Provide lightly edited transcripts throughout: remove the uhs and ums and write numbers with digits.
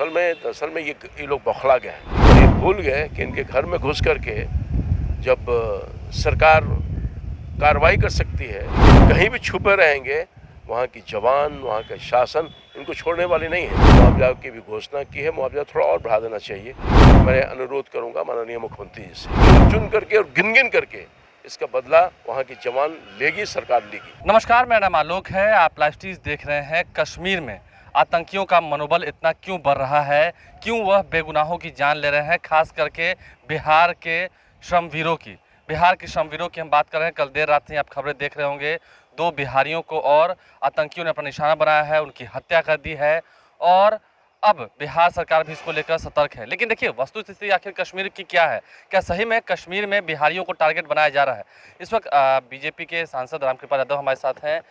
दरअसल में ये लोग बौखला गए हैं। ये भूल गए कि इनके घर में घुस करके जब सरकार कार्रवाई कर सकती है, कहीं भी छुपे रहेंगे, वहाँ की जवान, वहाँ का शासन इनको छोड़ने वाले नहीं है। मुआवजा की भी घोषणा की है, मुआवजा थोड़ा और बढ़ा देना चाहिए। मैं अनुरोध करूँगा माननीय मुख्यमंत्री जी से, चुन करके और गिन गिन करके इसका बदला वहाँ की जवान लेगी, सरकार लेगी। नमस्कार, मेरा नाम आलोक है। आप लाइव टीवी देख रहे हैं। कश्मीर में आतंकियों का मनोबल इतना क्यों बढ़ रहा है, क्यों वह बेगुनाहों की जान ले रहे हैं, खास करके बिहार के श्रमवीरों की हम बात कर रहे हैं। कल देर रात से आप खबरें देख रहे होंगे, 2 बिहारियों को और आतंकियों ने अपना निशाना बनाया है, उनकी हत्या कर दी है और अब बिहार सरकार भी इसको लेकर सतर्क है। लेकिन देखिए, वस्तुस्थिति आखिर कश्मीर की क्या है? क्या सही में कश्मीर में बिहारियों को टारगेट बनाया जा रहा है? इस वक्त बीजेपी के सांसद रामकृपाल यादव हमारे साथ हैं।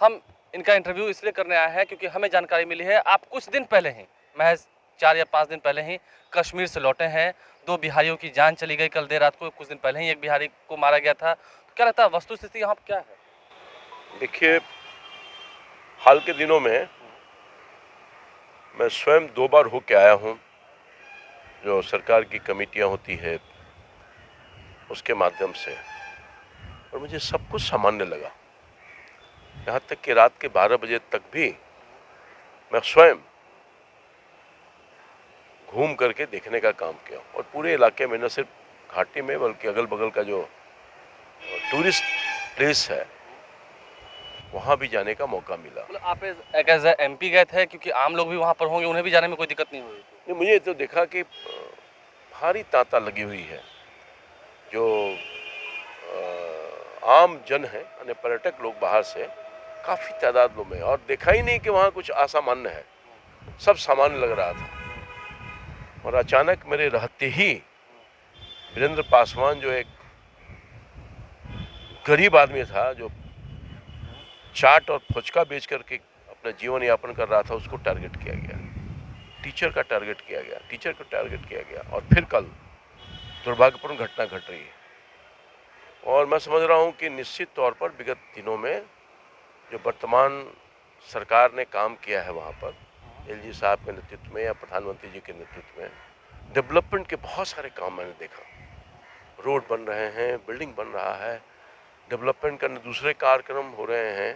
हम इनका इंटरव्यू इसलिए करने आए हैं क्योंकि हमें जानकारी मिली है आप कुछ दिन पहले ही, महज 4 या 5 दिन पहले ही कश्मीर से लौटे हैं। 2 बिहारियों की जान चली गई कल देर रात को। कुछ दिन पहले ही एक बिहारी को मारा गया था। तो क्या लगता है वस्तुस्थिति यहाँ क्या है? देखिए, हाल के दिनों में मैं स्वयं 2 बार होके आया हूँ। जो सरकार की कमेटियाँ होती है उसके माध्यम से, और मुझे सब कुछ सामान्य लगा। यहाँ तक कि रात के 12 बजे तक भी मैं स्वयं घूम करके देखने का काम किया, और पूरे इलाके में, न सिर्फ घाटी में बल्कि अगल बगल का जो टूरिस्ट प्लेस है वहाँ भी जाने का मौका मिला। मतलब आप एक एज MP गए थे, क्योंकि आम लोग भी वहाँ पर होंगे, उन्हें भी जाने में कोई दिक्कत नहीं हुई? नहीं, मुझे तो देखा कि भारी तांता लगी हुई है। जो आम जन है, यानी पर्यटक लोग बाहर से काफ़ी तादाद में, और देखा ही नहीं कि वहाँ कुछ असामान्य है, सब सामान्य लग रहा था। और अचानक मेरे रहते ही वीरेंद्र पासवान, जो एक गरीब आदमी था, जो चाट और फुचका बेच करके अपना जीवन यापन कर रहा था, उसको टारगेट किया गया। टीचर का टारगेट किया गया, टीचर को टारगेट किया गया, और फिर कल दुर्भाग्यपूर्ण घटना घट रही है। और मैं समझ रहा हूँ कि निश्चित तौर पर विगत दिनों में जो वर्तमान सरकार ने काम किया है वहाँ पर, LG साहब के नेतृत्व में या प्रधानमंत्री जी के नेतृत्व में, डेवलपमेंट के बहुत सारे काम मैंने देखा। रोड बन रहे हैं, बिल्डिंग बन रहा है, डेवलपमेंट का दूसरे कार्यक्रम हो रहे हैं,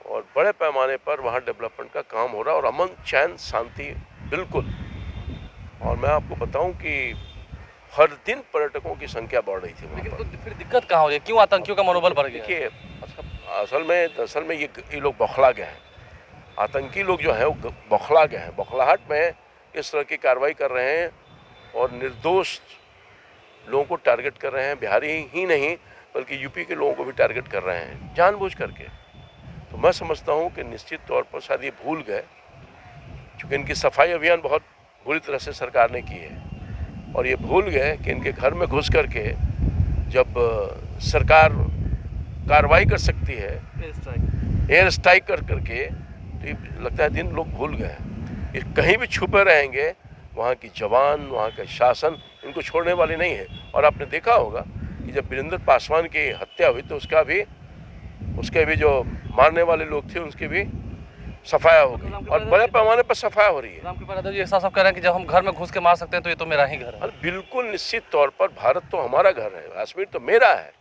और बड़े पैमाने पर वहाँ डेवलपमेंट का काम हो रहा है, और अमन चैन शांति बिल्कुल। और मैं आपको बताऊं कि हर दिन पर्यटकों की संख्या बढ़ रही थी वहाँ पर। तो फिर दिक्कत कहाँ हो रही है? क्यों आतंकियों का मनोबल बढ़ गया? देखिए, दरअसल में ये लोग बौखला गए हैं। आतंकी लोग जो हैं वो बौखला गए हैं। बौखलाहट में इस तरह की कार्रवाई कर रहे हैं और निर्दोष लोगों को टारगेट कर रहे हैं। बिहारी ही नहीं बल्कि यूपी के लोगों को भी टारगेट कर रहे हैं जानबूझ करके। तो मैं समझता हूँ कि निश्चित तौर पर शायद ये भूल गए, क्योंकि इनकी सफाई अभियान बहुत बुरी तरह से सरकार ने की है, और ये भूल गए कि इनके घर में घुस करके जब सरकार कार्रवाई कर सकती है, एयर स्ट्राइक कर करके, तो ये लगता है दिन लोग भूल गए। ये कहीं भी छुपे रहेंगे, वहाँ की जवान, वहाँ का शासन इनको छोड़ने वाले नहीं है। और आपने देखा होगा कि जब वीरेंद्र पासवान की हत्या हुई तो उसके भी जो मारने वाले लोग थे उनकी भी सफाया हो गई, और बड़े पैमाने पर सफाया हो रही है। रामकृपाल यादव जी ऐसा सब कह रहे हैं कि जब हम घर में घुस के मार सकते हैं तो ये तो मेरा ही घर है। बिल्कुल निश्चित तौर पर भारत तो हमारा घर है, कश्मीर तो मेरा है,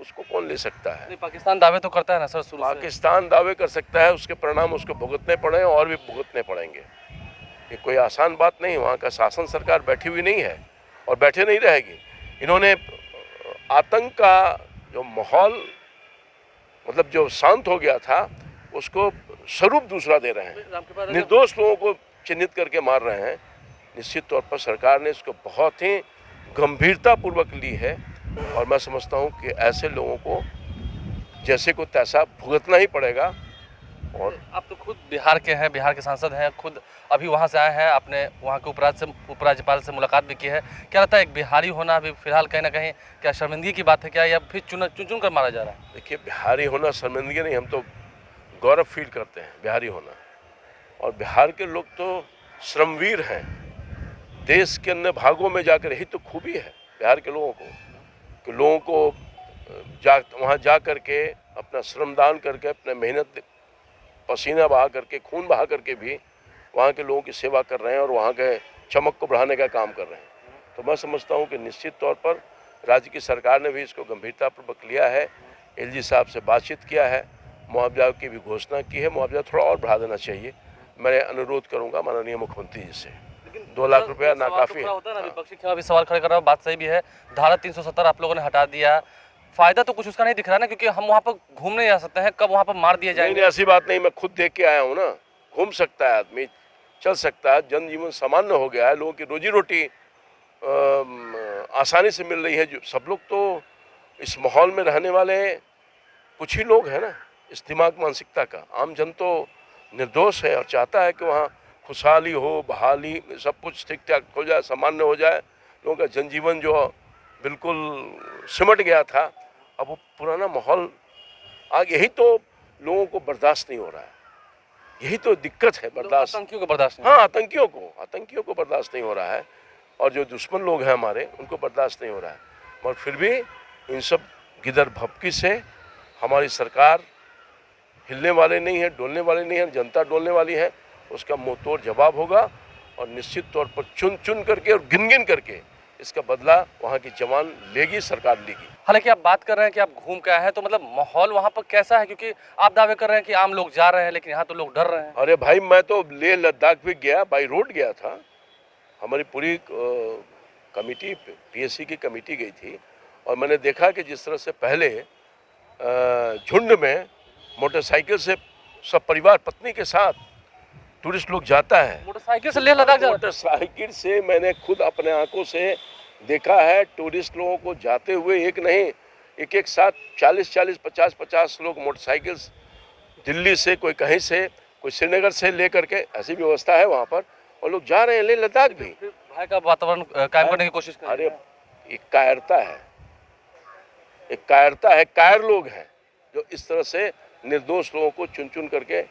उसको कौन ले सकता है? नहीं, पाकिस्तान दावे तो करता है ना सर शुरू से। पाकिस्तान दावे कर सकता है, उसके परिणाम उसको भुगतने पड़े और भी भुगतने पड़ेंगे। ये कोई आसान बात नहीं। वहाँ का शासन सरकार बैठी हुई नहीं है और बैठे नहीं रहेगी। इन्होंने आतंक का जो माहौल, मतलब जो शांत हो गया था, उसको स्वरूप दूसरा दे रहे हैं। निर्दोष लोगों को चिन्हित करके मार रहे हैं। निश्चित तौर पर सरकार ने इसको बहुत ही गंभीरता पूर्वक ली है, और मैं समझता हूँ कि ऐसे लोगों को जैसे को तैसा भुगतना ही पड़ेगा। और आप तो खुद बिहार के हैं, बिहार के सांसद हैं, खुद अभी वहाँ से आए हैं, आपने वहाँ के उपराज्यपाल से मुलाकात भी की है। क्या लगता है एक बिहारी होना अभी फिलहाल कहीं ना कहीं क्या शर्मिंदगी की बात है क्या, या फिर चुन कर मारा जा रहा है? देखिए, बिहारी होना शर्मिंदगी नहीं, हम तो गौरव फील करते हैं बिहारी होना। और बिहार के लोग तो श्रमवीर हैं। देश के अन्य भागों में जाकर, यही तो खूबी है बिहार के लोगों को, कि लोगों को वहाँ जा करके अपना श्रमदान करके, अपने मेहनत पसीना बहा करके, खून बहा करके भी वहाँ के लोगों की सेवा कर रहे हैं और वहाँ के चमक को बढ़ाने का काम कर रहे हैं। तो मैं समझता हूँ कि निश्चित तौर पर राज्य की सरकार ने भी इसको गंभीरतापूर्वक लिया है। एलजी साहब से बातचीत किया है, मुआवजा की भी घोषणा की है। मुआवजा थोड़ा और बढ़ा देना चाहिए। मैं अनुरोध करूँगा माननीय मुख्यमंत्री जी से। 2 लाख रुपया ना काफ़ी है। होता है ना, विपक्षी खिलाफ भी सवाल खड़े कर रहा हूँ, बात सही भी है। धारा 370 आप लोगों ने हटा दिया, फायदा तो कुछ उसका नहीं दिख रहा ना, क्योंकि हम वहाँ पर घूमने नहीं जा सकते हैं, कब वहाँ पर मार दिए नहीं जाएंगे। नहीं, ऐसी बात नहीं, मैं खुद देख के आया हूँ ना। घूम सकता है आदमी, चल सकता है, जनजीवन सामान्य हो गया है, लोगों की रोजी रोटी आसानी से मिल रही है। जो सब लोग तो इस माहौल में रहने वाले कुछ ही लोग हैं ना, इस दिमाग मानसिकता का। आम जन तो निर्दोष है और चाहता है कि वहाँ खुशहाली हो, बहाली, सब कुछ ठीक ठाक हो जाए, सामान्य हो जाए। लोगों का जनजीवन जो बिल्कुल सिमट गया था, अब वो पुराना माहौल यही तो लोगों को बर्दाश्त नहीं हो रहा है। यही तो दिक्कत है, बर्दाश्त। आतंकियों को बर्दाश्त नहीं। हाँ, आतंकियों को बर्दाश्त नहीं हो रहा है और जो दुश्मन लोग हैं हमारे, उनको बर्दाश्त नहीं हो रहा है। और फिर भी इन सब गिदर भपकी से हमारी सरकार हिलने वाले नहीं है, डोलने वाले नहीं है। जनता डोलने वाली है, उसका मुंह तोड़ जवाब होगा और निश्चित तौर पर चुन चुन करके और गिन गिन करके इसका बदला वहाँ की जवान लेगी, सरकार लेगी। हालांकि आप बात कर रहे हैं कि आप घूम के आए हैं, तो मतलब माहौल वहाँ पर कैसा है? क्योंकि आप दावे कर रहे हैं कि आम लोग जा रहे हैं, लेकिन यहाँ तो लोग डर रहे हैं। अरे भाई, मैं तो लेह लद्दाख भी गया, बाई रोड गया था। हमारी पूरी कमेटी, पीएससी की कमेटी गई थी और मैंने देखा कि जिस तरह से पहले झुंड में मोटरसाइकिल से सब परिवार पत्नी के साथ टूरिस्ट लोग जाता है। मोटरसाइकिल से लेह लद्दाख जा। मोटरसाइकिल से मैंने खुद अपने आंखों से देखा है टूरिस्ट लोगों को जाते हुए। एक नहीं, एक साथ 40-40, 50-50 लोग मोटरसाइकिल दिल्ली से, कोई कहीं से, कोई श्रीनगर से लेकर के, ऐसी व्यवस्था है वहाँ पर, और लोग जा रहे हैं लेह लद्दाख भी। भाई का वातावरण कायम करने की कोशिश कर रहे हैं। अरे एक कायरता है, कायर लोग हैं जो इस तरह से निर्दोष लोगों को चुन चुन करके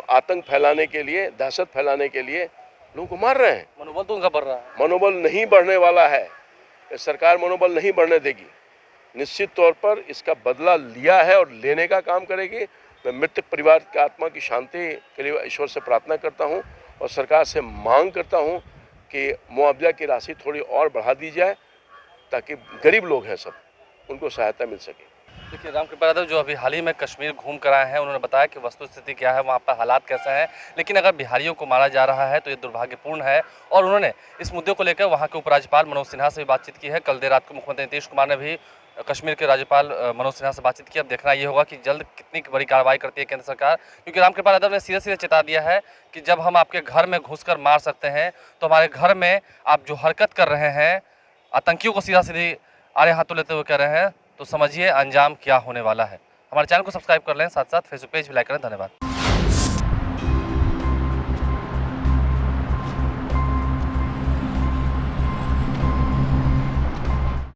आतंक फैलाने के लिए, दहशत फैलाने के लिए लोगों को मार रहे हैं। मनोबल तो उनका बढ़ रहा है। मनोबल नहीं बढ़ने वाला है। ये सरकार मनोबल नहीं बढ़ने देगी। निश्चित तौर पर इसका बदला लिया है और लेने का काम करेगी। मैं मृतक परिवार की आत्मा की शांति के लिए ईश्वर से प्रार्थना करता हूं और सरकार से मांग करता हूं कि मुआवजा की राशि थोड़ी और बढ़ा दी जाए ताकि गरीब लोग हैं सब, उनको सहायता मिल सके। देखिए, रामकृपाल यादव जो अभी हाल ही में कश्मीर घूम कर आए हैं, उन्होंने बताया कि वस्तुस्थिति क्या है, वहाँ पर हालात कैसे हैं। लेकिन अगर बिहारियों को मारा जा रहा है तो ये दुर्भाग्यपूर्ण है। और उन्होंने इस मुद्दे को लेकर वहाँ के उपराज्यपाल मनोज सिन्हा से भी बातचीत की है। कल देर रात को मुख्यमंत्री नीतीश कुमार ने भी कश्मीर के राज्यपाल मनोज सिन्हा से बातचीत की। अब देखना ये होगा कि जल्द कितनी बड़ी कार्रवाई करती है केंद्र सरकार, क्योंकि रामकृपाल यादव ने सीधे सीधे चेता दिया है कि जब हम आपके घर में घुसकर मार सकते हैं, तो हमारे घर में आप जो हरकत कर रहे हैं, आतंकियों को सीधा सीधे आड़े हाथों लेते हुए कह रहे हैं, तो समझिए अंजाम क्या होने वाला है। हमारे चैनल को सब्सक्राइब कर लें, साथ साथ फेसबुक पेज भी लाइक करें। धन्यवाद।